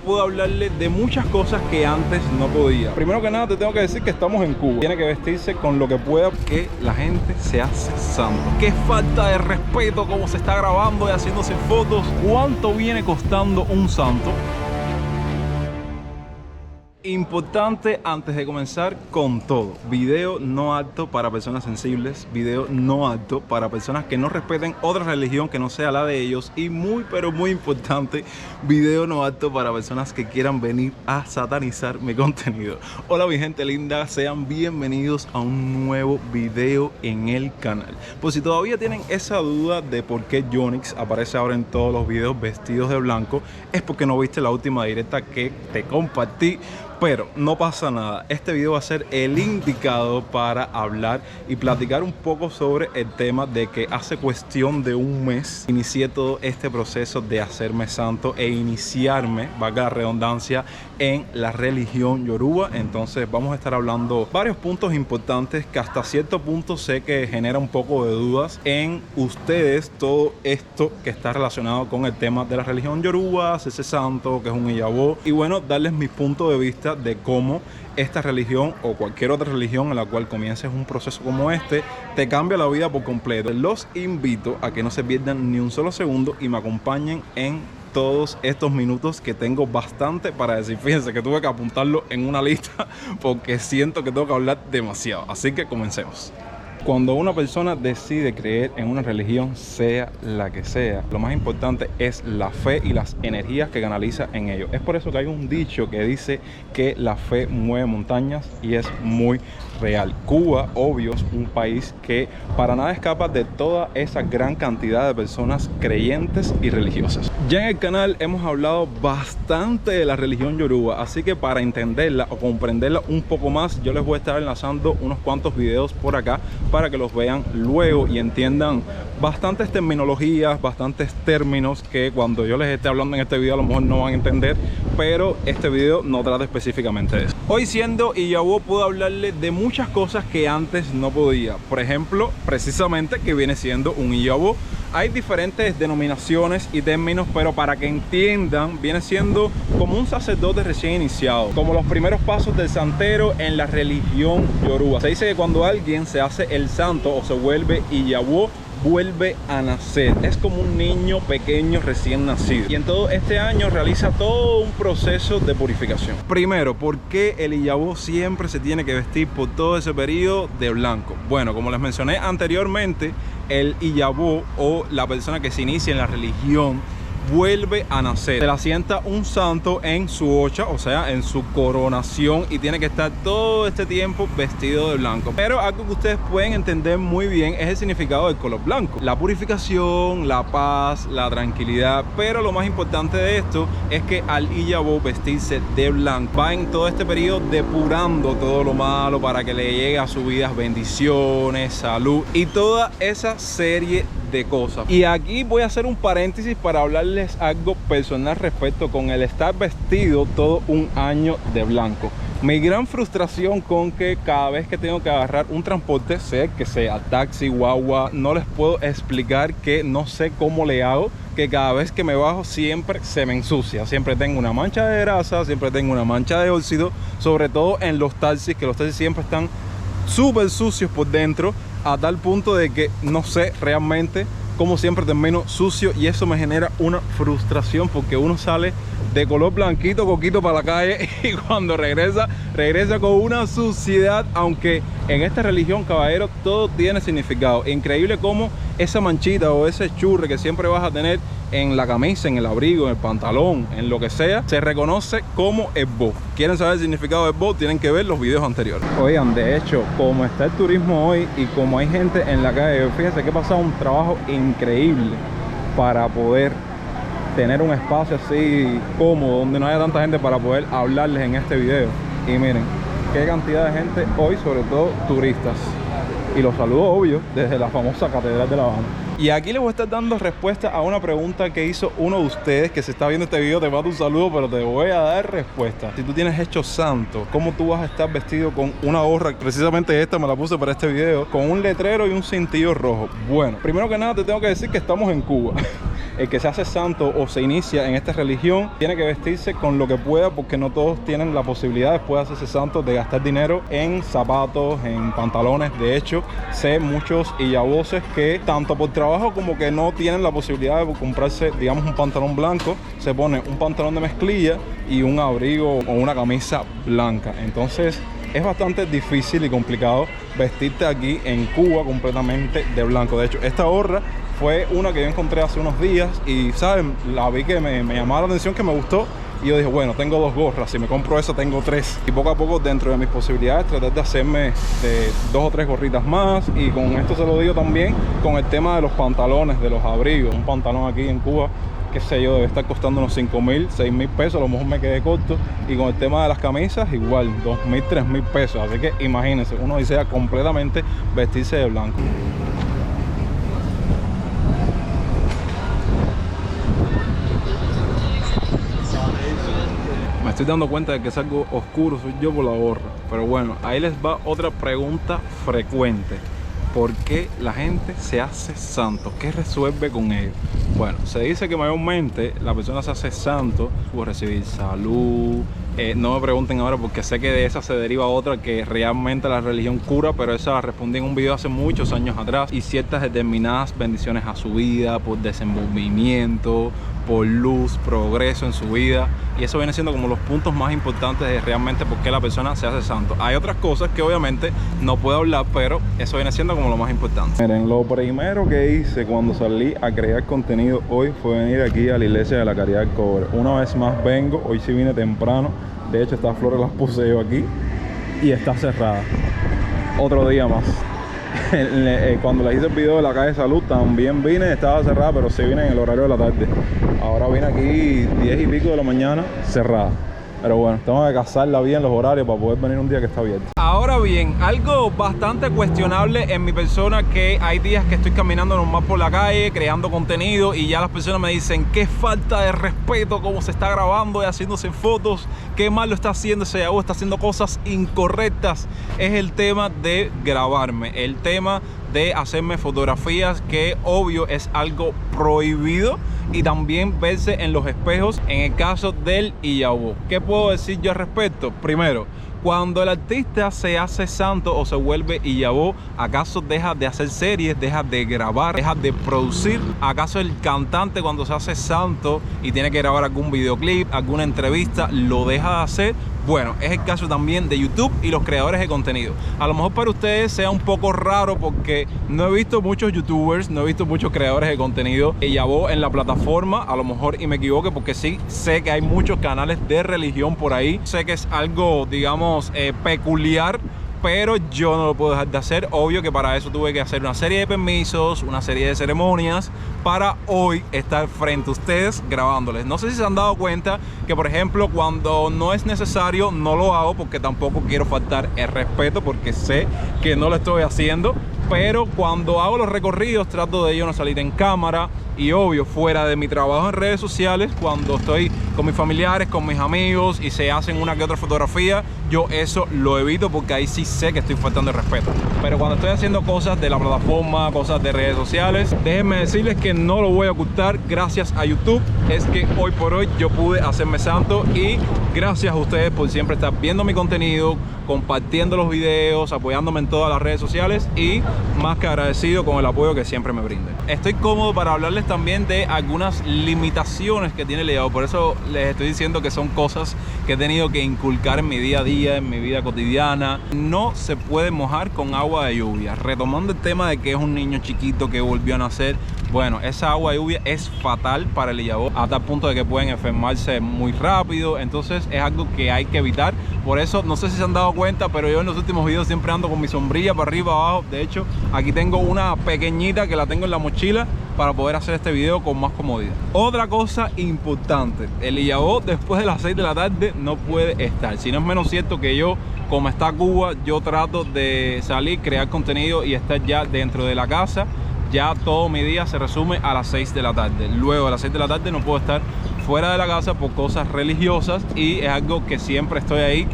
puedo hablarle de muchas cosas que antes no podía. Primero que nada te tengo que decir que estamos en Cuba. Tiene que vestirse con lo que pueda, que la gente se hace santo. Qué falta de respeto como se está grabando y haciéndose fotos. ¿Cuánto viene costando un santo? Importante antes de comenzar con todo: video no apto para personas sensibles, video no apto para personas que no respeten otra religión que no sea la de ellos, y muy pero muy importante, video no apto para personas que quieran venir a satanizar mi contenido. Hola mi gente linda, sean bienvenidos a un nuevo video en el canal. Pues si todavía tienen esa duda de por qué Yonix aparece ahora en todos los videos vestidos de blanco, es porque no viste la última directa que te compartí. Pero no pasa nada, este video va a ser el indicado para hablar y platicar un poco sobre el tema de que hace cuestión de un mes inicié todo este proceso de hacerme santo e iniciarme, valga la redundancia, en la religión yoruba. Entonces vamos a estar hablando varios puntos importantes que hasta cierto punto sé que genera un poco de dudas en ustedes, todo esto que está relacionado con el tema de la religión yoruba, hacerse santo, que es un iyabo, y bueno, darles mi punto de vista de cómo esta religión o cualquier otra religión en la cual comiences un proceso como este te cambia la vida por completo. Los invito a que no se pierdan ni un solo segundo y me acompañen en todos estos minutos, que tengo bastante para decir. Fíjense que tuve que apuntarlo en una lista porque siento que tengo que hablar demasiado, así que comencemos. Cuando una persona decide creer en una religión, sea la que sea, lo más importante es la fe y las energías que canaliza en ello. Es por eso que hay un dicho que dice que la fe mueve montañas, y es muy real. Cuba, obvio, es un país que para nada escapa de toda esa gran cantidad de personas creyentes y religiosas. Ya en el canal hemos hablado bastante de la religión yoruba, así que para entenderla o comprenderla un poco más, yo les voy a estar enlazando unos cuantos videos por acá para que los vean luego y entiendan bastantes terminologías, bastantes términos que cuando yo les esté hablando en este video a lo mejor no van a entender, pero este video no trata específicamente de eso. Hoy, siendo iyabo, puedo hablarle de muchas cosas que antes no podía. Por ejemplo, precisamente que viene siendo un iyabo. Hay diferentes denominaciones y términos, pero para que entiendan, viene siendo como un sacerdote recién iniciado, como los primeros pasos del santero en la religión yoruba. Se dice que cuando alguien se hace el santo o se vuelve iyabo, vuelve a nacer. Es como un niño pequeño recién nacido, y en todo este año realiza todo un proceso de purificación. Primero, ¿por qué el iyabo siempre se tiene que vestir por todo ese periodo de blanco? Bueno, como les mencioné anteriormente, el iyabo, o la persona que se inicia en la religión, vuelve a nacer. Se le asienta un santo en su ocha, o sea, en su coronación, y tiene que estar todo este tiempo vestido de blanco. Pero algo que ustedes pueden entender muy bien es el significado del color blanco: la purificación, la paz, la tranquilidad. Pero lo más importante de esto es que al iyabo vestirse de blanco, va en todo este periodo depurando todo lo malo para que le llegue a su vida bendiciones, salud y toda esa serie de cosas. Y aquí voy a hacer un paréntesis para hablarles algo personal respecto con el estar vestido todo un año de blanco. Mi gran frustración con que cada vez que tengo que agarrar un transporte, sea que sea taxi, guagua, no les puedo explicar que no sé cómo le hago, que cada vez que me bajo siempre se me ensucia. Siempre tengo una mancha de grasa, siempre tengo una mancha de óxido, sobre todo en los taxis, que los taxis siempre están súper sucios por dentro, a tal punto de que no sé realmente cómo siempre termino sucio, y eso me genera una frustración porque uno sale de color blanquito, coquito para la calle, y cuando regresa con una suciedad. Aunque en esta religión, caballero, todo tiene significado. Increíble cómo esa manchita o ese churre que siempre vas a tener en la camisa, en el abrigo, en el pantalón, en lo que sea, se reconoce como esbo. ¿Quieren saber el significado de esbo? Tienen que ver los videos anteriores. Oigan, de hecho, como está el turismo hoy y como hay gente en la calle, fíjense que he pasado un trabajo increíble para poder tener un espacio así cómodo, donde no haya tanta gente, para poder hablarles en este video. Y miren qué cantidad de gente hoy, sobre todo turistas. Y los saludo, obvio, desde la famosa Catedral de La Habana. Y aquí les voy a estar dando respuesta a una pregunta que hizo uno de ustedes que se está viendo este video. Te mando un saludo, pero te voy a dar respuesta. Si tú tienes hecho santo, ¿cómo tú vas a estar vestido con una gorra? Precisamente esta me la puse para este video, con un letrero y un cintillo rojo. Bueno, primero que nada te tengo que decir que estamos en Cuba. el que se hace santo o se inicia en esta religión tiene que vestirse con lo que pueda, porque no todos tienen la posibilidad después de hacerse santo de gastar dinero en zapatos, en pantalones. De hecho, sé muchos iyaboses que tanto por trabajo como que no tienen la posibilidad de comprarse, digamos, un pantalón blanco, se pone un pantalón de mezclilla y un abrigo o una camisa blanca. Entonces es bastante difícil y complicado vestirte aquí en Cuba completamente de blanco. De hecho, esta gorra fue una que yo encontré hace unos días y, ¿saben? La vi que me llamaba la atención, que me gustó. Y yo dije, bueno, tengo 2 gorras, si me compro esa tengo 3. Y poco a poco, dentro de mis posibilidades, tratar de hacerme de 2 o 3 gorritas más. Y con esto se lo digo también con el tema de los pantalones, de los abrigos. Un pantalón aquí en Cuba, qué sé yo, debe estar costando unos 5.000, 6.000 pesos. A lo mejor me quedé corto. Y con el tema de las camisas, igual, 2.000, 3.000 pesos. Así que imagínense, uno desea completamente vestirse de blanco. Me estoy dando cuenta de que es algo oscuro, soy yo por la gorra. Pero bueno, ahí les va otra pregunta frecuente. ¿Por qué la gente se hace santo? ¿Qué resuelve con ello? Bueno, se dice que mayormente la persona se hace santo por recibir salud. No me pregunten ahora, porque sé que de esa se deriva otra, que realmente la religión cura, pero esa la respondí en un video hace muchos años atrás. Y ciertas determinadas bendiciones a su vida, por desenvolvimiento, por luz, progreso en su vida. Y eso viene siendo como los puntos más importantes de realmente por qué la persona se hace santo. Hay otras cosas que obviamente no puedo hablar, pero eso viene siendo como lo más importante. Miren, lo primero que hice cuando salí a crear contenido hoy fue venir aquí a la iglesia de la Caridad del Cobre. Una vez más vengo, hoy sí vine temprano. De hecho, estas flores las puse yo aquí y está cerrada. Otro día más. Cuando les hice el video de la calle Salud también vine, estaba cerrada, pero sí vine en el horario de la tarde. Ahora vine aquí 10 y pico de la mañana, cerrada. Pero bueno, tengo que cazarla bien los horarios para poder venir un día que está abierto. Ahora bien, algo bastante cuestionable en mi persona, que hay días que estoy caminando normal por la calle, creando contenido, y ya las personas me dicen qué falta de respeto, cómo se está grabando y haciéndose fotos, qué mal lo está haciendo ese iyabo, está haciendo cosas incorrectas. Es el tema de grabarme, el tema de hacerme fotografías, que obvio es algo prohibido, y también verse en los espejos en el caso del iyabo. ¿Qué puedo decir yo al respecto? Primero, cuando el artista se hace santo o se vuelve iyabo, ¿acaso deja de hacer series, deja de grabar, deja de producir? ¿Acaso el cantante, cuando se hace santo y tiene que grabar algún videoclip, alguna entrevista, lo deja de hacer? Bueno, es el caso también de YouTube y los creadores de contenido. A lo mejor para ustedes sea un poco raro, porque no he visto muchos youtubers, no he visto muchos creadores de contenido iyabo en la plataforma. A lo mejor y me equivoque, porque sí sé que hay muchos canales de religión por ahí. Sé que es algo, digamos, peculiar, pero yo no lo puedo dejar de hacer. Obvio que para eso tuve que hacer una serie de permisos, una serie de ceremonias, para hoy estar frente a ustedes grabándoles. No sé si se han dado cuenta que, por ejemplo, cuando no es necesario, no lo hago, porque tampoco quiero faltar el respeto, porque sé que no lo estoy haciendo. Pero cuando hago los recorridos, trato de yo no salir en cámara. Y obvio, fuera de mi trabajo en redes sociales, cuando estoy con mis familiares, con mis amigos, y se hacen una que otra fotografía, yo eso lo evito, porque ahí sí sé que estoy faltando el respeto. Pero cuando estoy haciendo cosas de la plataforma, cosas de redes sociales, déjenme decirles que no lo voy a ocultar. Gracias a YouTube es que hoy por hoy yo pude hacerme santo, y gracias a ustedes por siempre estar viendo mi contenido, compartiendo los videos, apoyándome en todas las redes sociales, y más que agradecido con el apoyo que siempre me brinden. Estoy cómodo para hablarles también de algunas limitaciones que tiene el iyabo. Por eso les estoy diciendo que son cosas que he tenido que inculcar en mi día a día, en mi vida cotidiana. No se puede mojar con agua de lluvia. Retomando el tema de que es un niño chiquito que volvió a nacer, bueno, esa agua de lluvia es fatal para el iyabo, a tal punto de que pueden enfermarse muy rápido. Entonces es algo que hay que evitar. Por eso, no sé si se han dado cuenta, pero yo en los últimos videos siempre ando con mi sombrilla para arriba, abajo. De hecho, aquí tengo una pequeñita que la tengo en la mochila para poder hacer este video con más comodidad. Otra cosa importante, el iyabo después de las 6 de la tarde no puede estar. Si no es menos cierto que yo, como está Cuba, yo trato de salir, crear contenido y estar ya dentro de la casa. Ya todo mi día se resume a las 6 de la tarde. Luego de las 6 de la tarde no puedo estar fuera de la casa por cosas religiosas, y es algo que siempre estoy ahí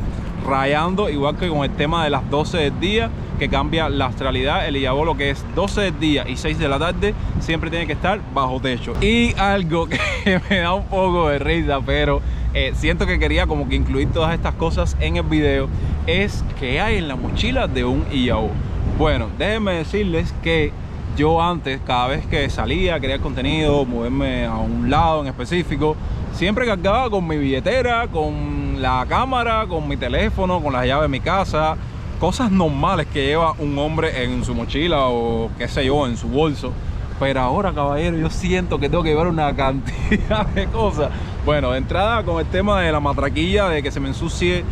rayando, igual que con el tema de las 12 del día, que cambia la astralidad. El Iyabo, lo que es 12 del día y 6 de la tarde, siempre tiene que estar bajo techo. Y algo que me da un poco de risa, pero siento que quería como que incluir todas estas cosas en el video, es que hay en la mochila de un Iyabo. Bueno, déjenme decirles que yo antes, cada vez que salía a crear contenido, moverme a un lado en específico, siempre cargaba con mi billetera, con la cámara, con mi teléfono, con las llaves de mi casa, cosas normales que lleva un hombre en su mochila o qué sé yo, en su bolso. Pero ahora, caballero, yo siento que tengo que llevar una cantidad de cosas. Bueno, de entrada con el tema de la matraquilla, de que se me ensucie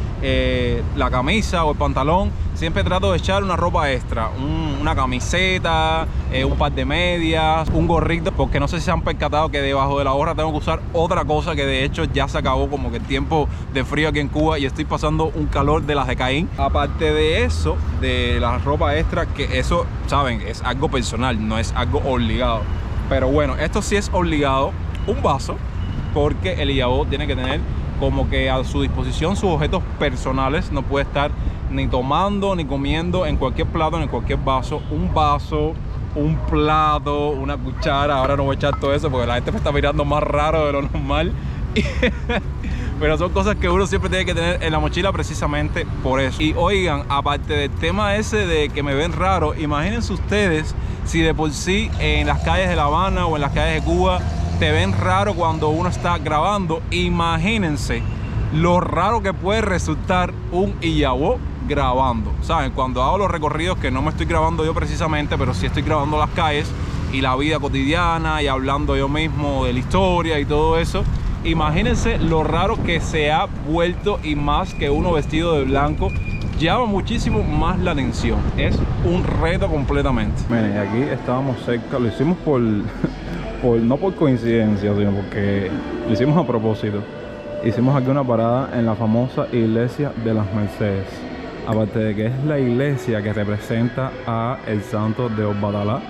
la camisa o el pantalón, siempre trato de echar una ropa extra, una camiseta, un par de medias, un gorrito, porque no sé si se han percatado que debajo de la gorra tengo que usar otra cosa, que de hecho ya se acabó como que el tiempo de frío aquí en Cuba y estoy pasando un calor de las de Caín. Aparte de eso, de la ropa extra, que eso, saben, es algo personal, no es algo obligado. Pero bueno, esto sí es obligado, un vaso, porque el Iyabo tiene que tener como que a su disposición sus objetos personales. No puede estar ni tomando ni comiendo en cualquier plato, ni en cualquier vaso. Un vaso, un plato, una cuchara. Ahora no voy a echar todo eso porque la gente me está mirando más raro de lo normal. Pero son cosas que uno siempre tiene que tener en la mochila precisamente por eso. Y oigan, aparte del tema ese de que me ven raro, imagínense ustedes si de por sí en las calles de La Habana o en las calles de Cuba te ven raro cuando uno está grabando. Imagínense lo raro que puede resultar un Iyabo grabando. ¿Saben? Cuando hago los recorridos, que no me estoy grabando yo precisamente, pero sí estoy grabando las calles y la vida cotidiana y hablando yo mismo de la historia y todo eso. Imagínense lo raro que se ha vuelto, y más que uno vestido de blanco llama muchísimo más la atención. Es un reto completamente. Miren, aquí estábamos cerca, lo hicimos no por coincidencia, sino porque lo hicimos a propósito. Hicimos aquí una parada en la famosa iglesia de las Mercedes. Aparte de que es la iglesia que representa a el santo de Obatalá,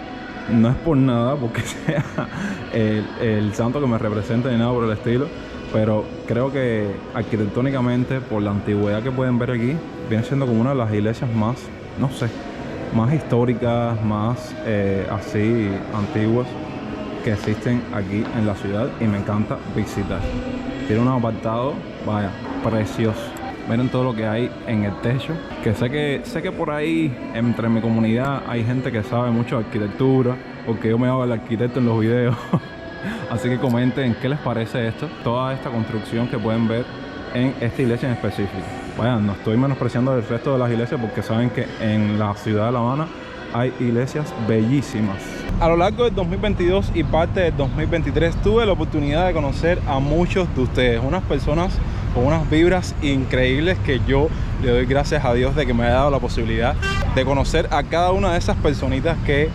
no es por nada porque sea el santo que me representa ni nada por el estilo, pero creo que arquitectónicamente, por la antigüedad que pueden ver aquí, viene siendo como una de las iglesias más, no sé, más históricas, más así antiguas que existen aquí en la ciudad, y me encanta visitar. Tiene un apartado, vaya, precioso. Miren todo lo que hay en el techo, que sé que por ahí entre mi comunidad hay gente que sabe mucho de arquitectura, porque yo me hago el arquitecto en los videos. Así que comenten qué les parece esto, toda esta construcción que pueden ver en esta iglesia en específico. Vaya, no estoy menospreciando el resto de las iglesias, porque saben que en la ciudad de La Habana hay iglesias bellísimas. A lo largo del 2022 y parte del 2023 tuve la oportunidad de conocer a muchos de ustedes, unas personas con unas vibras increíbles, que yo le doy gracias a Dios de que me haya dado la posibilidad de conocer a cada una de esas personitas que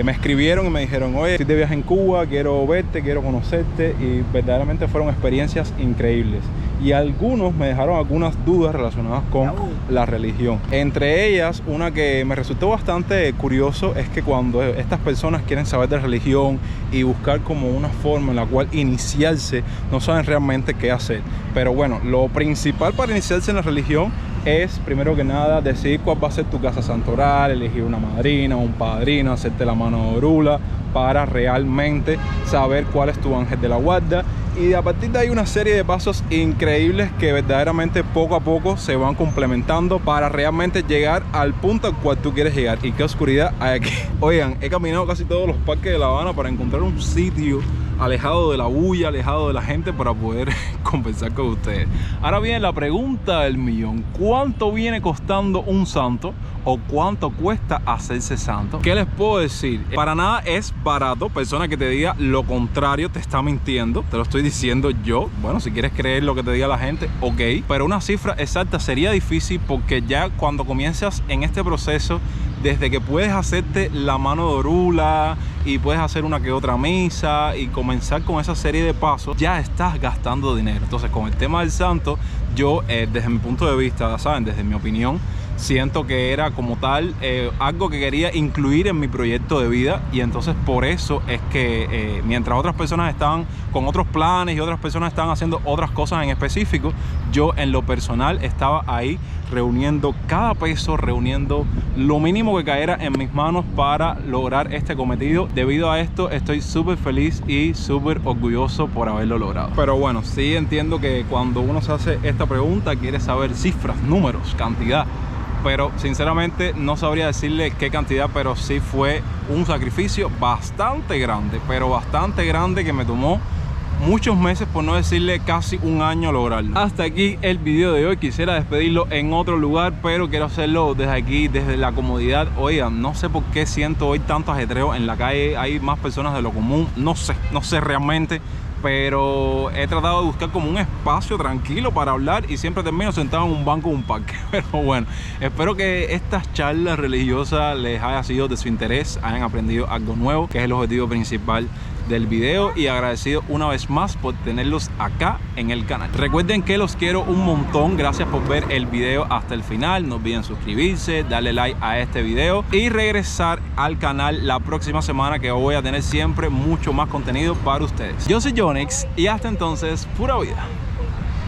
me escribieron y me dijeron: oye, estoy de viaje en Cuba, quiero verte, quiero conocerte, y verdaderamente fueron experiencias increíbles. Y algunos me dejaron algunas dudas relacionadas con la religión. Entre ellas, una que me resultó bastante curioso, es que cuando estas personas quieren saber de religión y buscar como una forma en la cual iniciarse, no saben realmente qué hacer. Pero bueno, lo principal para iniciarse en la religión es, primero que nada, decidir cuál va a ser tu casa santoral, elegir una madrina, un padrino, hacerte la mano de orula para realmente saber cuál es tu ángel de la guarda. Y a partir de ahí una serie de pasos increíbles que verdaderamente poco a poco se van complementando para realmente llegar al punto al cual tú quieres llegar. Y qué oscuridad hay aquí. Oigan, he caminado casi todos los parques de La Habana para encontrar un sitio alejado de la bulla, alejado de la gente, para poder conversar con ustedes. Ahora viene la pregunta del millón: ¿cuánto viene costando un santo? ¿O cuánto cuesta hacerse santo? ¿Qué les puedo decir? Para nada es barato. Persona que te diga lo contrario te está mintiendo. Te lo estoy diciendo yo. Bueno, si quieres creer lo que te diga la gente, ok. Pero una cifra exacta sería difícil, porque ya cuando comienzas en este proceso, desde que puedes hacerte la mano de orula y puedes hacer una que otra misa y comenzar con esa serie de pasos, ya estás gastando dinero. Entonces, con el tema del santo, yo desde mi punto de vista, ¿saben? Desde mi opinión, siento que era como tal algo que quería incluir en mi proyecto de vida, y entonces por eso es que mientras otras personas estaban con otros planes y otras personas estaban haciendo otras cosas en específico, yo en lo personal estaba ahí reuniendo cada peso, reuniendo lo mínimo que cayera en mis manos para lograr este cometido. Debido a esto estoy súper feliz y súper orgulloso por haberlo logrado. Pero bueno, sí entiendo que cuando uno se hace esta pregunta quiere saber cifras, números, cantidad, pero sinceramente no sabría decirle qué cantidad, pero sí fue un sacrificio bastante grande, pero bastante grande, que me tomó muchos meses, por no decirle casi un año, lograrlo. Hasta aquí el video de hoy. Quisiera despedirlo en otro lugar, pero quiero hacerlo desde aquí, desde la comodidad. Oigan, no sé por qué siento hoy tanto ajetreo en la calle. Hay más personas de lo común. No sé realmente, pero he tratado de buscar como un espacio tranquilo para hablar y siempre termino sentado en un banco de un parque. Pero bueno, espero que estas charlas religiosas les haya sido de su interés, hayan aprendido algo nuevo, que es el objetivo principal del video, y agradecido una vez más por tenerlos acá en el canal. Recuerden que los quiero un montón. Gracias por ver el video hasta el final. No olviden suscribirse, darle like a este video y regresar al canal la próxima semana, que voy a tener siempre mucho más contenido para ustedes. Yo soy Yonex y hasta entonces, pura vida.